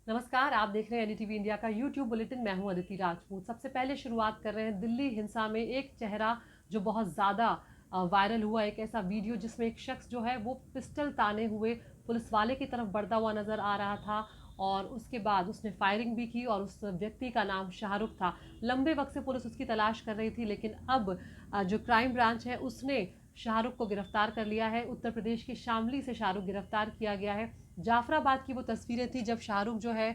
नमस्कार, आप देख रहे हैं एनडीटीवी इंडिया का यूट्यूब बुलेटिन। मैं हूं अदिति राजपूत। सबसे पहले शुरुआत कर रहे हैं दिल्ली हिंसा में एक चेहरा जो बहुत ज़्यादा वायरल हुआ। एक ऐसा वीडियो जिसमें एक शख्स जो है वो पिस्टल ताने हुए पुलिस वाले की तरफ बढ़ता हुआ नजर आ रहा था और उसके बाद उसने फायरिंग भी की और उस व्यक्ति का नाम शाहरुख था। लंबे वक्त से पुलिस उसकी तलाश कर रही थी, लेकिन अब जो क्राइम ब्रांच है उसने शाहरुख को गिरफ्तार कर लिया है। उत्तर प्रदेश के शामली से शाहरुख गिरफ्तार किया गया है। जाफराबाद की वो तस्वीरें थी जब शाहरुख जो है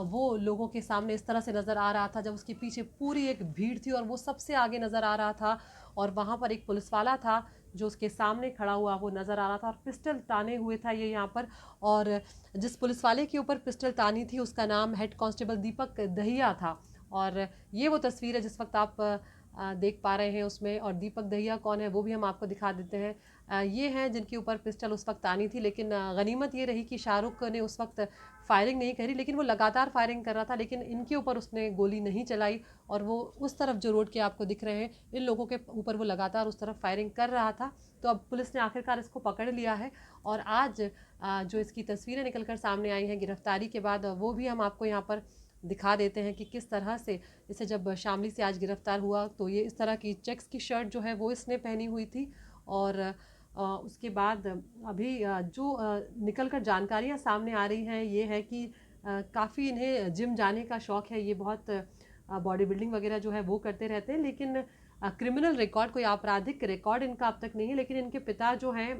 वो लोगों के सामने इस तरह से नज़र आ रहा था, जब उसके पीछे पूरी एक भीड़ थी और वो सबसे आगे नज़र आ रहा था और वहाँ पर एक पुलिस वाला था जो उसके सामने खड़ा हुआ वो नज़र आ रहा था और पिस्टल ताने हुए था ये यहाँ पर। और जिस पुलिस वाले के ऊपर पिस्टल तानी थी उसका नाम हेड कांस्टेबल दीपक दहिया था। और ये वो तस्वीर है जिस वक्त आप देख पा रहे हैं उसमें। और दीपक दहिया कौन है वो भी हम आपको दिखा देते हैं। ये हैं जिनके ऊपर पिस्टल उस वक्त आनी थी, लेकिन गनीमत ये रही कि शाहरुख ने उस वक्त फायरिंग नहीं करी, लेकिन वो लगातार फायरिंग कर रहा था, लेकिन इनके ऊपर उसने गोली नहीं चलाई। और वो उस तरफ जो रोड के आपको दिख रहे हैं इन लोगों के ऊपर वो लगातार उस तरफ फायरिंग कर रहा था। तो अब पुलिस ने आखिरकार इसको पकड़ लिया है और आज जो इसकी तस्वीरें निकल कर सामने आई हैं गिरफ्तारी के बाद, वो भी हम आपको यहाँ पर दिखा देते हैं कि किस तरह से इसे जब शामली से आज गिरफ्तार हुआ तो ये इस तरह की चेक्स की शर्ट जो है वो इसने पहनी हुई थी। और उसके बाद अभी जो निकल कर जानकारियाँ सामने आ रही हैं ये है कि काफ़ी इन्हें जिम जाने का शौक़ है। ये बहुत बॉडी बिल्डिंग वगैरह जो है वो करते रहते हैं, लेकिन क्रिमिनल रिकॉर्ड, कोई आपराधिक रिकॉर्ड इनका अब तक नहीं है। लेकिन इनके पिता जो हैं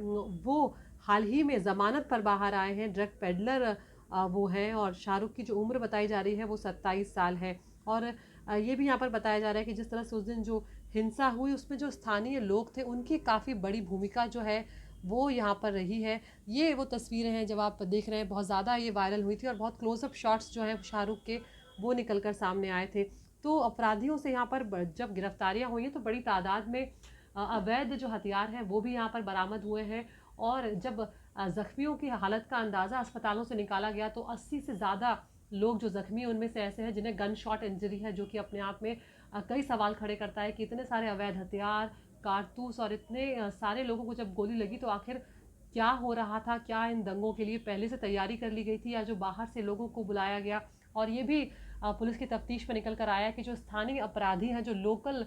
वो हाल ही में ज़मानत पर बाहर आए हैं। ड्रग पेडलर वो हैं और शाहरुख की जो उम्र बताई जा रही है वो 27 साल है। और ये भी यहाँ पर बताया जा रहा है कि जिस तरह से उस दिन जो हिंसा हुई उसमें जो स्थानीय लोग थे उनकी काफ़ी बड़ी भूमिका जो है वो यहाँ पर रही है। ये वो तस्वीरें हैं जब आप देख रहे हैं, बहुत ज़्यादा ये वायरल हुई थी और बहुत क्लोजअप शॉट्स जो हैं शाहरुख के वो निकल कर सामने आए थे। तो अपराधियों से यहाँ पर जब गिरफ्तारियाँ हुई हैं तो बड़ी तादाद में अवैध जो हथियार हैं वो भी यहाँ पर बरामद हुए हैं। और जब जख्मियों की हालत का अंदाज़ा अस्पतालों से निकाला गया तो 80 से ज़्यादा लोग जो जख्मी हैं उनमें से ऐसे हैं जिन्हें गन शॉट इंजरी है, जो कि अपने आप में कई सवाल खड़े करता है कि इतने सारे अवैध हथियार, कारतूस और इतने सारे लोगों को जब गोली लगी तो आखिर क्या हो रहा था? क्या इन दंगों के लिए पहले से तैयारी कर ली गई थी या जो बाहर से लोगों को बुलाया गया? और ये भी पुलिस की तफ्तीश में निकल कर आया कि जो स्थानीय अपराधी हैं, जो लोकल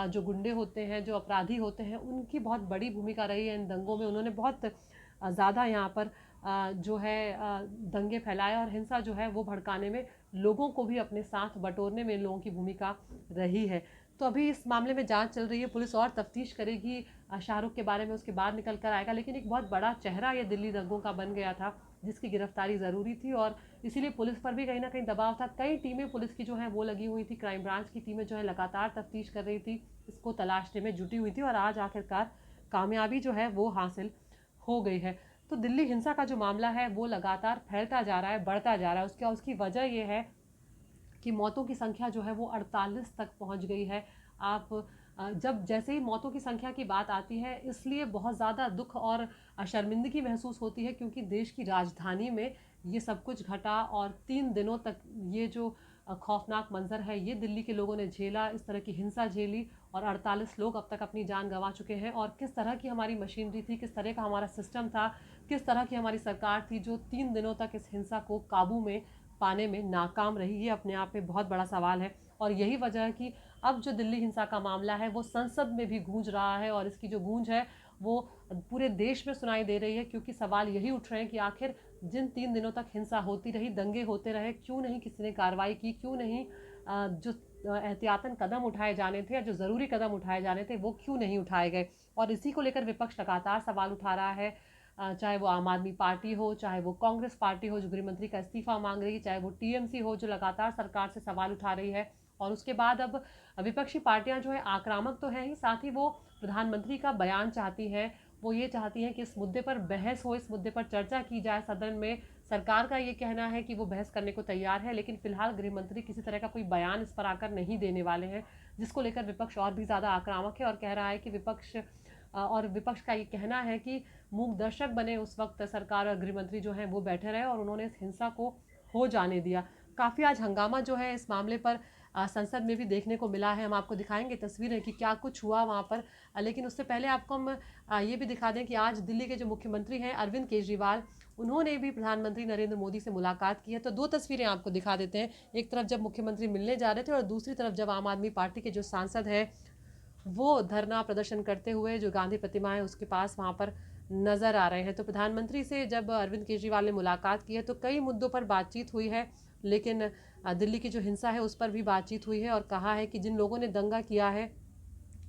जो गुंडे होते हैं, जो अपराधी होते हैं, उनकी बहुत बड़ी भूमिका रही है इन दंगों में। उन्होंने बहुत ज़्यादा यहाँ पर जो है दंगे फैलाए और हिंसा जो है वो भड़काने में, लोगों को भी अपने साथ बटोरने में इन लोगों की भूमिका रही है। तो अभी इस मामले में जांच चल रही है, पुलिस और तफ्तीश करेगी शाहरुख के बारे में, उसके बाद निकल कर आएगा। लेकिन एक बहुत बड़ा चेहरा ये दिल्ली दंगों का बन गया था जिसकी गिरफ्तारी ज़रूरी थी और इसीलिए पुलिस पर भी कहीं ना कहीं दबाव था। कई टीमें पुलिस की जो है वो लगी हुई थी, क्राइम ब्रांच की टीमें जो है लगातार तफ्तीश कर रही थी, इसको तलाशने में जुटी हुई थी और आज आखिरकार कामयाबी जो है वो हासिल हो गई है। तो दिल्ली हिंसा का जो मामला है वो लगातार फैलता जा रहा है, बढ़ता जा रहा है। उसकी वजह ये है कि मौतों की संख्या जो है वो 48 तक पहुंच गई है। आप जब जैसे ही मौतों की संख्या की बात आती है इसलिए बहुत ज़्यादा दुख और शर्मिंदगी महसूस होती है, क्योंकि देश की राजधानी में ये सब कुछ घटा और 3 दिनों तक ये जो खौफनाक मंजर है ये दिल्ली के लोगों ने झेला, इस तरह की हिंसा झेली और 48 लोग अब तक अपनी जान गंवा चुके हैं। और किस तरह की हमारी मशीनरी थी, किस तरह का हमारा सिस्टम था, किस तरह की हमारी सरकार थी जो 3 दिनों तक इस हिंसा को काबू में पाने में नाकाम रही, ये अपने आप में बहुत बड़ा सवाल है। और यही वजह है कि अब जो दिल्ली हिंसा का मामला है वो संसद में भी गूंज रहा है और इसकी जो गूंज है वो पूरे देश में सुनाई दे रही है, क्योंकि सवाल यही उठ रहे हैं कि आखिर जिन 3 दिनों तक हिंसा होती रही, दंगे होते रहे, क्यों नहीं किसी ने कार्रवाई की, क्यों नहीं जो एहतियातन कदम उठाए जाने थे या जो ज़रूरी कदम उठाए जाने थे वो क्यों नहीं उठाए गए। और इसी को लेकर विपक्ष लगातार सवाल उठा रहा है, चाहे वो आम आदमी पार्टी हो, चाहे वो कांग्रेस पार्टी हो जो गृहमंत्री का इस्तीफा मांग रही है, चाहे वो टीएमसी हो जो लगातार सरकार से सवाल उठा रही है। और उसके बाद अब विपक्षी पार्टियां जो है आक्रामक तो हैं ही, साथ ही वो प्रधानमंत्री का बयान चाहती हैं। वो ये चाहती हैं कि इस मुद्दे पर बहस हो, इस मुद्दे पर चर्चा की जाए सदन में। सरकार का ये कहना है कि वो बहस करने को तैयार है, लेकिन फिलहाल गृहमंत्री किसी तरह का कोई बयान इस पर आकर नहीं देने वाले हैं, जिसको लेकर विपक्ष और भी ज़्यादा आक्रामक है और कह रहा है कि विपक्ष का ये कहना है कि मूक दर्शक बने उस वक्त सरकार और गृहमंत्री जो हैं वो बैठे रहे और उन्होंने इस हिंसा को हो जाने दिया। काफ़ी आज हंगामा जो है इस मामले पर संसद में भी देखने को मिला है। हम आपको दिखाएंगे तस्वीरें कि क्या कुछ हुआ वहाँ पर। लेकिन उससे पहले आपको हम ये भी दिखा दें कि आज दिल्ली के जो मुख्यमंत्री हैं अरविंद केजरीवाल, उन्होंने भी प्रधानमंत्री नरेंद्र मोदी से मुलाकात की है। तो दो तस्वीरें आपको दिखा देते हैं। एक तरफ जब मुख्यमंत्री मिलने जा रहे थे और दूसरी तरफ जब आम आदमी पार्टी के जो सांसद हैं वो धरना प्रदर्शन करते हुए जो गांधी प्रतिमा है उसके पास वहाँ पर नजर आ रहे हैं। तो प्रधानमंत्री से जब अरविंद केजरीवाल ने मुलाकात की है तो कई मुद्दों पर बातचीत हुई है, लेकिन दिल्ली की जो हिंसा है उस पर भी बातचीत हुई है और कहा है कि जिन लोगों ने दंगा किया है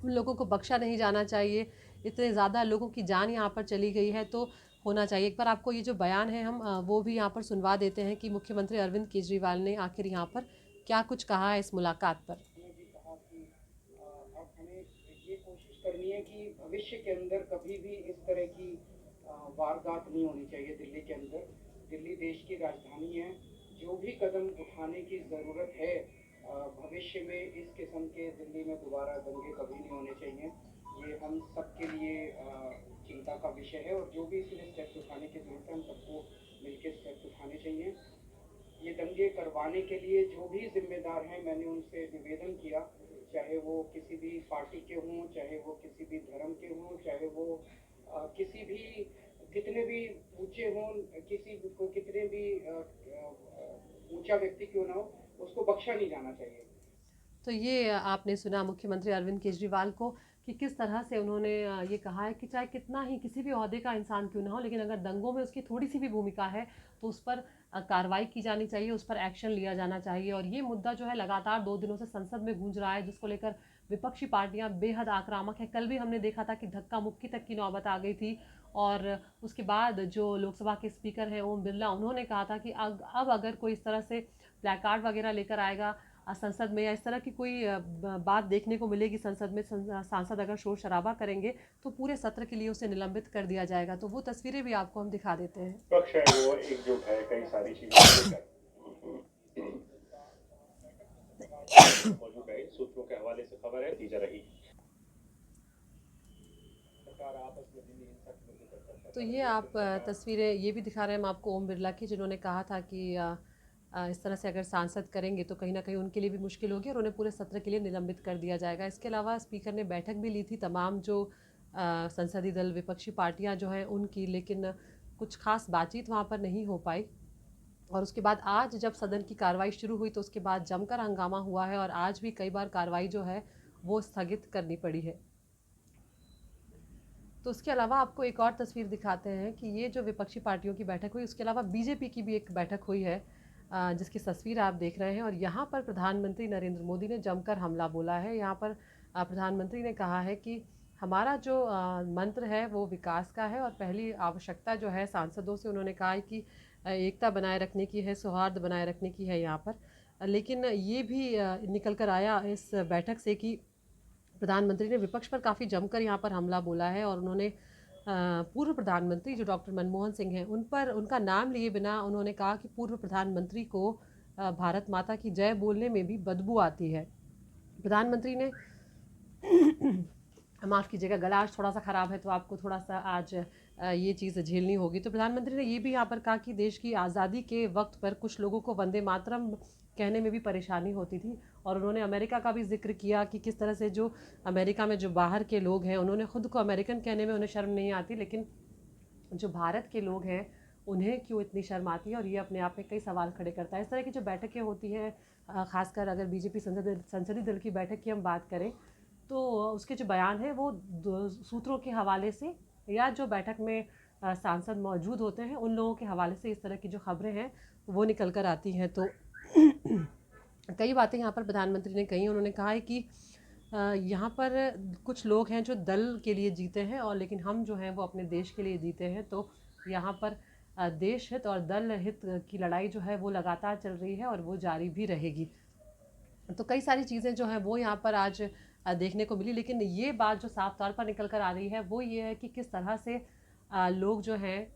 उन लोगों को बख्शा नहीं जाना चाहिए। इतने ज़्यादा लोगों की जान यहाँ पर चली गई है तो होना चाहिए। एक बार आपको ये जो बयान है हम वो भी यहाँ पर सुनवा देते हैं कि मुख्यमंत्री अरविंद केजरीवाल ने आखिर यहाँ पर क्या कुछ कहा है इस मुलाकात पर। अब हमें ये कोशिश करनी है कि भविष्य के अंदर कभी भी इस तरह की वारदात नहीं होनी चाहिए दिल्ली के अंदर। दिल्ली देश की राजधानी है। जो भी कदम उठाने की ज़रूरत है भविष्य में इस किस्म के दिल्ली में दोबारा दंगे कभी नहीं होने चाहिए। ये हम सबके लिए चिंता का विषय है और जो भी इसमें स्टेप्स उठाने की ज़रूरत है हम सबको मिलकर स्टेप्स उठाने चाहिए। ये दंगे करवाने के लिए जो भी जिम्मेदार हैं मैंने उनसे निवेदन किया, चाहे वो किसी भी पार्टी के हों, चाहे वो किसी भी धर्म के हों, चाहे वो किसी भी कितने भी ऊंचे हों, किसी को कितने भी ऊंचा व्यक्ति क्यों ना हो, उसको बख्शा नहीं जाना चाहिए। तो ये आपने सुना मुख्यमंत्री अरविंद केजरीवाल को कि किस तरह से उन्होंने ये कहा है कि चाहे कितना ही किसी भी ओहदे का इंसान क्यों ना हो, लेकिन अगर दंगों में उसकी थोड़ी सी भी भूमिका है तो उस पर कार्रवाई की जानी चाहिए, उस पर एक्शन लिया जाना चाहिए। और ये मुद्दा जो है लगातार 2 दिनों से संसद में गूंज रहा है, जिसको लेकर विपक्षी पार्टियां बेहद आक्रामक है। कल भी हमने देखा था कि धक्का मुक्की तक की नौबत आ गई थी और उसके बाद जो लोकसभा के स्पीकर हैं ओम बिरला, उन्होंने कहा था कि अब अगर कोई इस तरह से प्लेकार्ड वगैरह लेकर आएगा संसद में या इस तरह की कोई बात देखने को मिलेगी संसद में, सांसद अगर शोर शराबा करेंगे तो पूरे सत्र के लिए उसे निलंबित कर दिया जाएगा। तो वो तस्वीरें भी आपको हम दिखा देते हैं। पक्ष है वो एकजुट है कई सारी चीजों को लेकर मौजूद है। सूत्रों के हवाले से खबर है दी जा रही। तो ये आप तस्वीरें ये भी दिखा रहे हैं हम आपको ओम बिरला की, जिन्होंने कहा था कि इस तरह से अगर सांसद करेंगे तो कहीं ना कहीं उनके लिए भी मुश्किल होगी और उन्हें पूरे सत्र के लिए निलंबित कर दिया जाएगा। इसके अलावा स्पीकर ने बैठक भी ली थी तमाम जो संसदीय दल विपक्षी पार्टियां जो हैं उनकी, लेकिन कुछ खास बातचीत वहाँ पर नहीं हो पाई। और उसके बाद आज जब सदन की कार्रवाई शुरू हुई तो उसके बाद जमकर हंगामा हुआ है और आज भी कई बार कार्रवाई जो है वो स्थगित करनी पड़ी है। तो उसके अलावा आपको एक और तस्वीर दिखाते हैं कि ये जो विपक्षी पार्टियों की बैठक हुई, उसके अलावा बीजेपी की भी एक बैठक हुई है जिसकी तस्वीर आप देख रहे हैं। और यहाँ पर प्रधानमंत्री नरेंद्र मोदी ने जमकर हमला बोला है। यहाँ पर प्रधानमंत्री ने कहा है कि हमारा जो मंत्र है वो विकास का है और पहली आवश्यकता जो है सांसदों से उन्होंने कहा है कि एकता बनाए रखने की है, सौहार्द बनाए रखने की है यहाँ पर। लेकिन ये भी निकल कर आया इस बैठक से कि प्रधानमंत्री ने विपक्ष पर काफ़ी जमकर यहाँ पर हमला बोला है और उन्होंने पूर्व प्रधानमंत्री जो डॉक्टर मनमोहन सिंह हैं उन पर उनका नाम लिए बिना उन्होंने कहा कि पूर्व प्रधानमंत्री को भारत माता की जय बोलने में भी बदबू आती है। प्रधानमंत्री ने माफ़ कीजिएगा, गला आज थोड़ा सा ख़राब है तो आपको थोड़ा सा आज ये चीज़ झेलनी होगी। तो प्रधानमंत्री ने ये भी यहाँ पर कहा कि देश की आज़ादी के वक्त पर कुछ लोगों को वंदे मातरम कहने में भी परेशानी होती थी और उन्होंने अमेरिका का भी जिक्र किया कि किस तरह से जो अमेरिका में जो बाहर के लोग हैं उन्होंने खुद को अमेरिकन कहने में उन्हें शर्म नहीं आती, लेकिन जो भारत के लोग हैं उन्हें क्यों इतनी शर्म आती है और ये अपने आप में कई सवाल खड़े करता है। इस तरह की जो बैठकें होती हैं, खासकर अगर बीजेपी संसदीय दल की बैठक की हम बात करें तो उसके जो बयान है वो सूत्रों के हवाले से या जो बैठक में सांसद मौजूद होते हैं उन लोगों के हवाले से इस तरह की जो खबरें हैं वो निकल कर आती हैं। तो कई बातें यहाँ पर प्रधानमंत्री ने कही। उन्होंने कहा है कि यहाँ पर कुछ लोग हैं जो दल के लिए जीते हैं और लेकिन हम जो हैं वो अपने देश के लिए जीते हैं। तो यहाँ पर देश हित और दल हित की लड़ाई जो है वो लगातार चल रही है और वो जारी भी रहेगी। तो कई सारी चीज़ें जो हैं वो यहाँ पर आज देखने को मिली, लेकिन ये बात जो साफ तौर पर निकल कर आ रही है वो ये है कि किस तरह से लोग जो हैं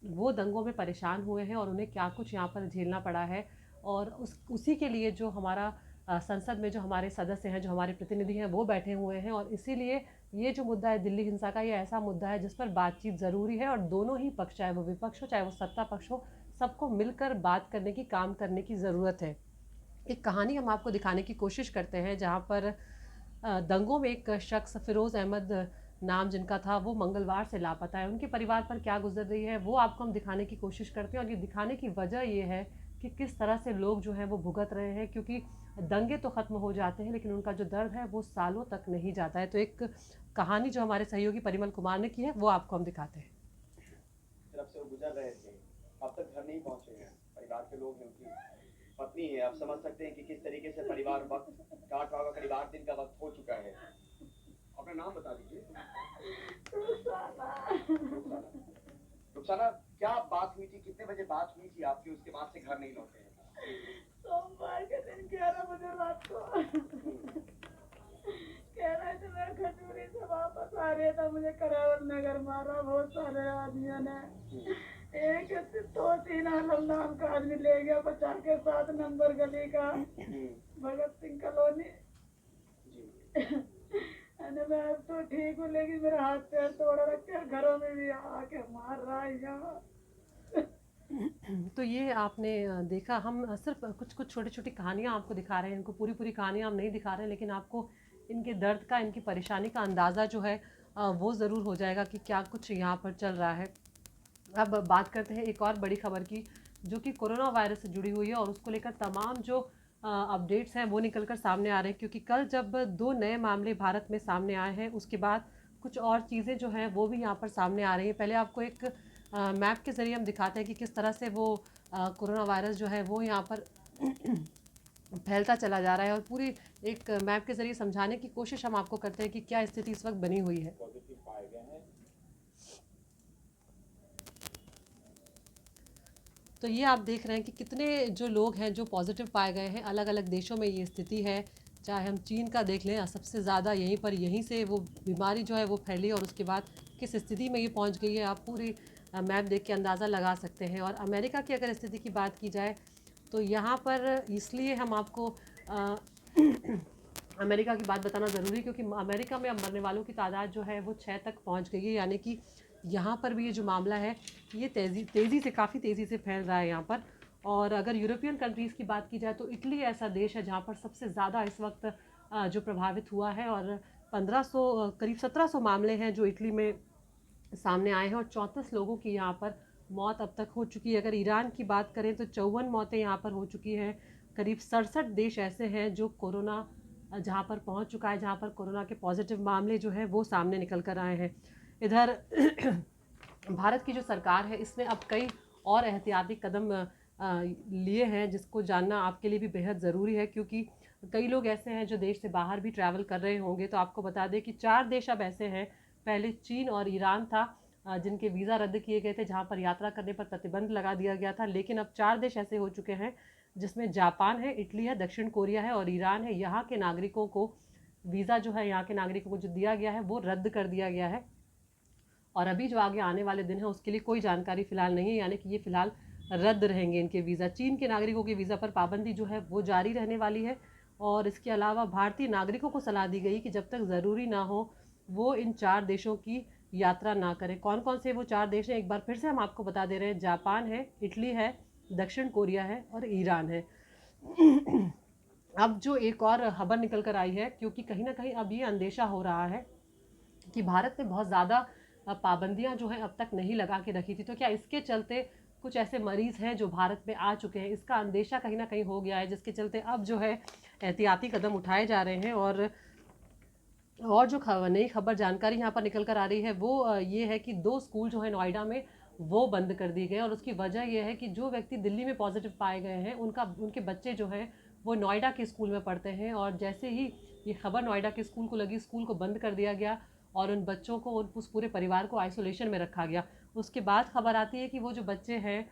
वो दंगों में परेशान हुए हैं और उन्हें क्या कुछ यहाँ पर झेलना पड़ा है। और उसी के लिए जो हमारा संसद में जो हमारे सदस्य हैं, जो हमारे प्रतिनिधि हैं वो बैठे हुए हैं और इसीलिए ये जो मुद्दा है दिल्ली हिंसा का, ये ऐसा मुद्दा है जिस पर बातचीत ज़रूरी है और दोनों ही पक्ष, चाहे वो विपक्ष हो चाहे वो सत्ता पक्ष हो, सबको मिलकर बात करने की, काम करने की ज़रूरत है। एक कहानी हम आपको दिखाने की कोशिश करते हैं जहाँ पर दंगों में एक शख्स फ़िरोज़ अहमद नाम जिनका था वो मंगलवार से लापता है। उनके परिवार पर क्या गुजर रही है वो आपको हम दिखाने की कोशिश करते हैं, और ये दिखाने की वजह ये है कि किस तरह से लोग जो हैं वो भुगत रहे हैं, क्योंकि दंगे तो ख़त्म हो जाते हैं लेकिन उनका जो दर्द है वो सालों तक नहीं जाता है। तो एक कहानी जो हमारे सहयोगी परिमल कुमार ने की है वो आपको हम दिखाते हैं। तरफ से वो गुजर रहे थे, अब तक घर नहीं पहुंचे हैं। परिवार के लोग हैं, उनकी पत्नी है। आप समझ सकते हैं कि किस तरीके से परिवार वक्त काट रहा होगा। करीब 8 दिन का वक्त हो चुका है। अपना नाम बता दीजिए। रुखसाना, क्या बात हुई थी? कितने बजे बात हुई थी आपकी? उसके बाद से घर नहीं लौटे हैं? सोमवार के दिन 11 बजे रात को कह रहे थे मैं खजूरी से वापस आ रहे था, मुझे करावल नगर मारा बहुत सारे आदमियों ने। एक तो 3 आलम नाम का आदमी ले गया 50 के 7 नंबर गली का, भगत सिंह कॉलोनी। मैं अब तो ठीक हूँ, लेकिन मेरा हाथ पैर तोड़ रखे, घरों में भी आके मार रहा है यहाँ। तो ये आपने देखा, हम सिर्फ कुछ कुछ छोटी छोटी कहानियाँ आपको दिखा रहे हैं, इनको पूरी पूरी कहानियाँ हम नहीं दिखा रहे हैं, लेकिन आपको इनके दर्द का, इनकी परेशानी का अंदाज़ा जो है वो ज़रूर हो जाएगा कि क्या कुछ यहाँ पर चल रहा है। अब बात करते हैं एक और बड़ी खबर की, जो कि कोरोना वायरस से जुड़ी हुई है, और उसको लेकर तमाम जो अपडेट्स हैं वो निकल कर सामने आ रहे हैं। क्योंकि कल जब 2 नए मामले भारत में सामने आए हैं, उसके बाद कुछ और चीज़ें जो हैं वो भी यहाँ पर सामने आ रही हैं। पहले आपको एक मैप के ज़रिए हम दिखाते हैं कि किस तरह से वो कोरोना वायरस जो है वो यहाँ पर फैलता चला जा रहा है, और पूरी एक मैप के ज़रिए समझाने की कोशिश हम आपको करते हैं कि क्या स्थिति इस वक्त बनी हुई है। पॉजिटिव पाए गए हैं। तो ये आप देख रहे हैं कि कितने जो लोग हैं जो पॉजिटिव पाए गए हैं, अलग अलग देशों में ये स्थिति है। चाहे हम चीन का देख लें, सबसे ज़्यादा यहीं से वो बीमारी जो है वो फैली, और उसके बाद किस स्थिति में ये पहुंच गई है आप पूरी मैप देख के अंदाज़ा लगा सकते हैं। और अमेरिका की अगर स्थिति की बात की जाए तो यहाँ पर इसलिए हम आपको अमेरिका की बात बताना ज़रूरी, क्योंकि अमेरिका में अब मरने वालों की तादाद जो है वो 6 तक पहुँच गई है। यानी कि यहाँ पर भी ये जो मामला है ये तेज़ी से काफ़ी तेज़ी से फैल रहा है यहाँ पर। और अगर यूरोपियन कंट्रीज़ की बात की जाए तो इटली ऐसा देश है जहाँ पर सबसे ज़्यादा इस वक्त जो प्रभावित हुआ है, और 1500 करीब 1700 मामले हैं जो इटली में सामने आए हैं, और 34 लोगों की यहाँ पर मौत अब तक हो चुकी है। अगर ईरान की बात करें तो 54 मौतें यहाँ पर हो चुकी हैं। करीब 67 देश ऐसे हैं जो कोरोना जहाँ पर पहुँच चुका है, जहाँ पर कोरोना के पॉजिटिव मामले जो हैं वो सामने निकल कर आए हैं। इधर भारत की जो सरकार है इसने अब कई और एहतियाती कदम लिए हैं, जिसको जानना आपके लिए भी बेहद ज़रूरी है, क्योंकि कई लोग ऐसे हैं जो देश से बाहर भी ट्रैवल कर रहे होंगे। तो आपको बता दें कि 4 देश अब ऐसे हैं, पहले चीन और ईरान था जिनके वीज़ा रद्द किए गए थे, जहां पर यात्रा करने पर प्रतिबंध लगा दिया गया था। लेकिन अब 4 देश ऐसे हो चुके हैं जिसमें जापान है, इटली है, दक्षिण कोरिया है और ईरान है। यहाँ के नागरिकों को वीज़ा जो है, यहाँ के नागरिकों को जो दिया गया है वो रद्द कर दिया गया है, और अभी जो आगे आने वाले दिन है उसके लिए कोई जानकारी फ़िलहाल नहीं है, यानी कि ये फ़िलहाल रद्द रहेंगे इनके वीज़ा। चीन के नागरिकों के वीज़ा पर पाबंदी जो है वो जारी रहने वाली है, और इसके अलावा भारतीय नागरिकों को सलाह दी गई कि जब तक ज़रूरी ना हो वो इन 4 देशों की यात्रा ना करें। कौन कौन से वो 4 देश हैं एक बार फिर से हम आपको बता दे रहे हैं। जापान है, इटली है, दक्षिण कोरिया है और ईरान है। अब जो एक और खबर निकल कर आई है, क्योंकि कहीं ना कहीं अब ये अंदेशा हो रहा है कि भारत ने बहुत ज़्यादा पाबंदियां जो हैं अब तक नहीं लगा के रखी थी, तो क्या इसके चलते कुछ ऐसे मरीज़ हैं जो भारत में आ चुके हैं, इसका अंदेशा कहीं ना कहीं हो गया है, जिसके चलते अब जो है एहतियाती कदम उठाए जा रहे हैं। और जो नई खबर जानकारी यहाँ पर निकल कर आ रही है वो ये है कि 2 स्कूल जो है नोएडा में वो बंद कर दिए गए, और उसकी वजह यह है कि जो व्यक्ति दिल्ली में पॉजिटिव पाए गए हैं उनके बच्चे जो हैं वो नोएडा के स्कूल में पढ़ते हैं, और जैसे ही ये खबर नोएडा के स्कूल को लगी, स्कूल को बंद कर दिया गया और उन बच्चों को, उस पूरे परिवार को आइसोलेशन में रखा गया। उसके बाद खबर आती है कि वो जो बच्चे हैं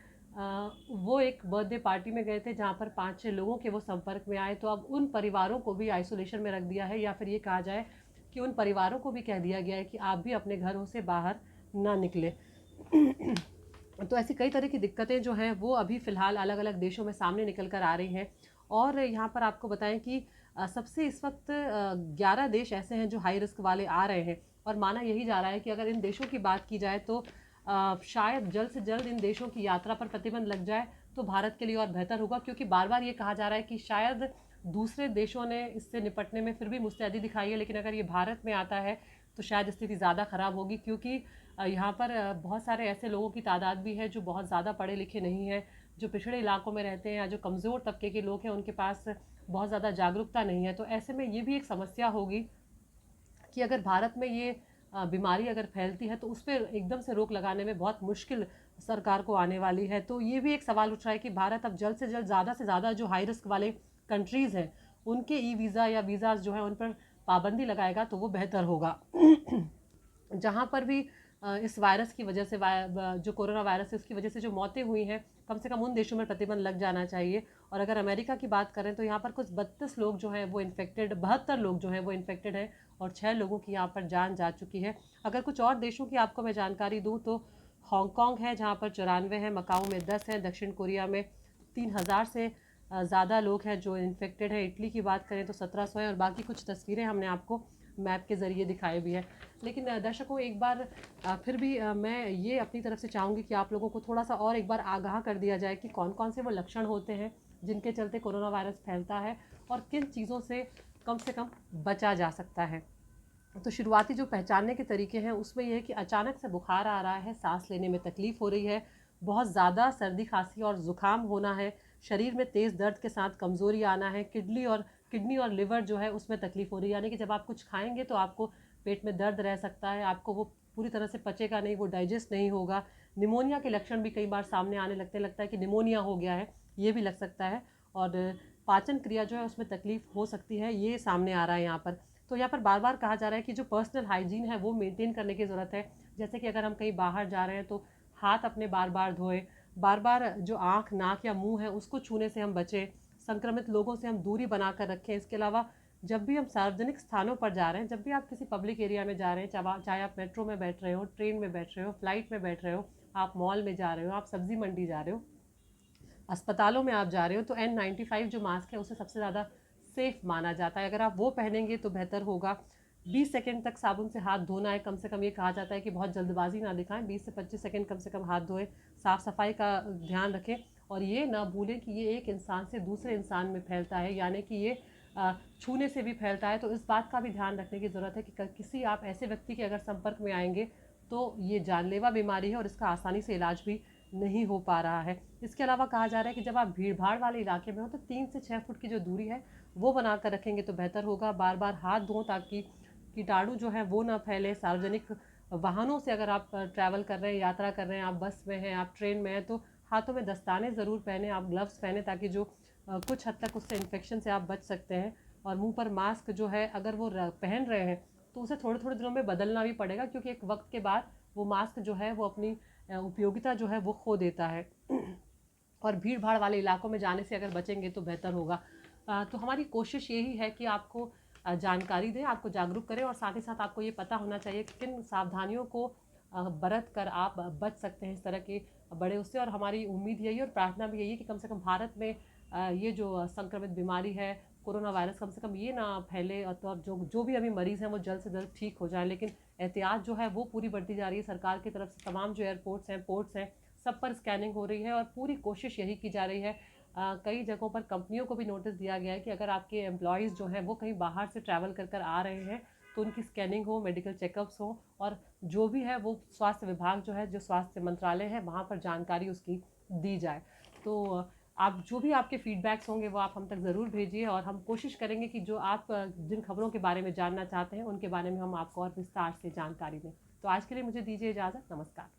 वो एक बर्थडे पार्टी में गए थे जहाँ पर 5-6 लोगों के वो संपर्क में आए, तो अब उन परिवारों को भी आइसोलेशन में रख दिया है, या फिर ये कहा जाए कि उन परिवारों को भी कह दिया गया है कि आप भी अपने घरों से बाहर ना निकलें। तो ऐसी कई तरह की दिक्कतें जो हैं वो अभी फ़िलहाल अलग अलग देशों में सामने निकल कर आ रही हैं। और यहाँ पर आपको बताएं कि सबसे इस वक्त 11 देश ऐसे हैं जो हाई रिस्क वाले आ रहे हैं, और माना यही जा रहा है कि अगर इन देशों की बात की जाए तो शायद जल्द से जल्द इन देशों की यात्रा पर प्रतिबंध लग जाए तो भारत के लिए और बेहतर होगा, क्योंकि बार बार ये कहा जा रहा है कि शायद दूसरे देशों ने इससे निपटने में फिर भी मुस्तैदी दिखाई है, लेकिन अगर ये भारत में आता है तो शायद स्थिति ज़्यादा ख़राब होगी, क्योंकि यहाँ पर बहुत सारे ऐसे लोगों की तादाद भी है जो बहुत ज़्यादा पढ़े लिखे नहीं हैं, जो पिछड़े इलाकों में रहते हैं या जो कमज़ोर तबके के लोग हैं, उनके पास बहुत ज़्यादा जागरूकता नहीं है। तो ऐसे में ये भी एक समस्या होगी कि अगर भारत में ये बीमारी अगर फैलती है तो उस पर एकदम से रोक लगाने में बहुत मुश्किल सरकार को आने वाली है। तो ये भी एक सवाल उठ रहा है कि भारत अब जल्द से ज़्यादा जो हाई रिस्क वाले कंट्रीज़ हैं उनके ई वीज़ा या वीज़ाज़ जो है उन पर पाबंदी लगाएगा तो वो बेहतर होगा। जहाँ पर भी इस वायरस की वजह से जो कोरोना वायरस है उसकी वजह से जो मौतें हुई हैं, कम से कम उन देशों में प्रतिबंध लग जाना चाहिए। और अगर अमेरिका की बात करें तो यहाँ पर कुछ 32 लोग जो हैं वो इन्फेक्टेड, 72 लोग जो हैं वो इन्फेक्टेड हैं और 6 लोगों की यहाँ पर जान जा चुकी है। अगर कुछ और देशों की आपको मैं जानकारी दूँ तो हांगकांग है जहाँ पर 94 है, मकाऊ में 10 है, दक्षिण कोरिया में 3000 से ज़्यादा लोग हैं जो इन्फेक्टेड हैं। इटली की बात करें तो 1700 है और बाकी कुछ तस्वीरें हमने आपको मैप के ज़रिए दिखाए भी है। लेकिन दर्शकों एक बार फिर भी मैं ये अपनी तरफ से चाहूँगी कि आप लोगों को थोड़ा सा और एक बार आगाह कर दिया जाए कि कौन कौन से वो लक्षण होते हैं जिनके चलते कोरोना वायरस फैलता है और किन चीज़ों से कम बचा जा सकता है। तो शुरुआती जो पहचानने के तरीके हैं उसमें यह है कि अचानक से बुखार आ रहा है, सांस लेने में तकलीफ़ हो रही है, बहुत ज़्यादा सर्दी खांसी और ज़ुकाम होना है, शरीर में तेज़ दर्द के साथ कमज़ोरी आना है, किडनी और लिवर जो है उसमें तकलीफ़ हो रही है, यानी कि जब आप कुछ खाएंगे तो आपको पेट में दर्द रह सकता है, आपको वो पूरी तरह से पचेगा नहीं, वो डाइजेस्ट नहीं होगा। निमोनिया के लक्षण भी कई बार सामने आने लगता है कि निमोनिया हो गया है, ये भी लग सकता है। और पाचन क्रिया जो है उसमें तकलीफ़ हो सकती है, ये सामने आ रहा है यहाँ पर। तो यहाँ पर बार बार कहा जा रहा है कि जो पर्सनल हाइजीन है वो मेंटेन करने की ज़रूरत है। जैसे कि अगर हम कहीं बाहर जा रहे हैं तो हाथ अपने बार बार धोएं, बार बार जो आँख, नाक या मुंह है उसको छूने से हम बचें, संक्रमित लोगों से हम दूरी बना कर रखें। इसके अलावा जब भी हम सार्वजनिक स्थानों पर जा रहे हैं, जब भी आप किसी पब्लिक एरिया में जा रहे हैं, चाहे आप मेट्रो में बैठ रहे हो, ट्रेन में बैठ रहे हो, फ्लाइट में बैठ रहे हो, आप मॉल में जा रहे हो, आप सब्जी मंडी जा रहे हो, अस्पतालों में आप जा रहे हो, तो N95 जो मास्क है उसे सबसे ज़्यादा सेफ़ माना जाता है। अगर आप वो पहनेंगे तो बेहतर होगा। 20 सेकंड तक साबुन से हाथ धोना है, कम से कम ये कहा जाता है कि बहुत जल्दबाजी ना दिखाएं, 20 से 25 सेकंड कम से कम हाथ धोएं, साफ़ सफाई का ध्यान रखें और ये ना भूलें कि ये एक इंसान से दूसरे इंसान में फैलता है, यानी कि ये छूने से भी फैलता है। तो इस बात का भी ध्यान रखने की ज़रूरत है कि किसी आप ऐसे व्यक्ति के अगर संपर्क में आएंगे तो ये जानलेवा बीमारी है और इसका आसानी से इलाज भी नहीं हो पा रहा है। इसके अलावा कहा जा रहा है कि जब आप भीड़ भाड़ वाले इलाके में हो तो 3 से 6 फुट की जो दूरी है वो बना कर रखेंगे तो बेहतर होगा। बार बार हाथ धों ताकि कीटाणु जो है वो ना फैले। सार्वजनिक वाहनों से अगर आप ट्रैवल कर रहे हैं, यात्रा कर रहे हैं, आप बस में हैं, आप ट्रेन में हैं, तो हाथों में दस्ताने ज़रूर पहने, आप ग्लव्स पहने ताकि जो कुछ हद तक उससे इन्फेक्शन से आप बच सकते हैं। और मुंह पर मास्क जो है अगर वो पहन रहे हैं तो उसे थोड़े थोड़े दिनों में बदलना भी पड़ेगा, क्योंकि एक वक्त के बाद वो मास्क जो है वो अपनी उपयोगिता जो है वो खो देता है। और भीड़ भाड़ वाले इलाकों में जाने से अगर बचेंगे तो बेहतर होगा। तो हमारी कोशिश यही है कि आपको जानकारी दें, आपको जागरूक करें और साथ ही साथ आपको ये पता होना चाहिए कि किन सावधानियों को बरत कर आप बच सकते हैं इस तरह के बड़े उससे। और हमारी उम्मीद यही और प्रार्थना भी यही है कि कम से कम भारत में ये जो संक्रमित बीमारी है कोरोना वायरस कम से कम ये ना फैले और जो भी अभी मरीज़ हैं वो जल्द से जल्द ठीक हो जाए। लेकिन एहतियात जो है वो पूरी बढ़ती जा रही है सरकार की तरफ से। तमाम जो एयरपोर्ट्स हैं, पोर्ट्स हैं, सब पर स्कैनिंग हो रही है और पूरी कोशिश यही की जा रही है। कई जगहों पर कंपनियों को भी नोटिस दिया गया है कि अगर आपके एम्प्लॉयज़ जो हैं वो कहीं बाहर से ट्रैवल कर आ रहे हैं तो उनकी स्कैनिंग हो, मेडिकल चेकअप्स हो और जो भी है वो स्वास्थ्य विभाग जो है, जो स्वास्थ्य मंत्रालय है, वहाँ पर जानकारी उसकी दी जाए। तो आप जो भी आपके फीडबैक्स होंगे वो आप हम तक ज़रूर भेजिए और हम कोशिश करेंगे कि जो आप जिन खबरों के बारे में जानना चाहते हैं उनके बारे में हम आपको और विस्तार से जानकारी दें। तो आज के लिए मुझे दीजिए इजाज़त। नमस्कार।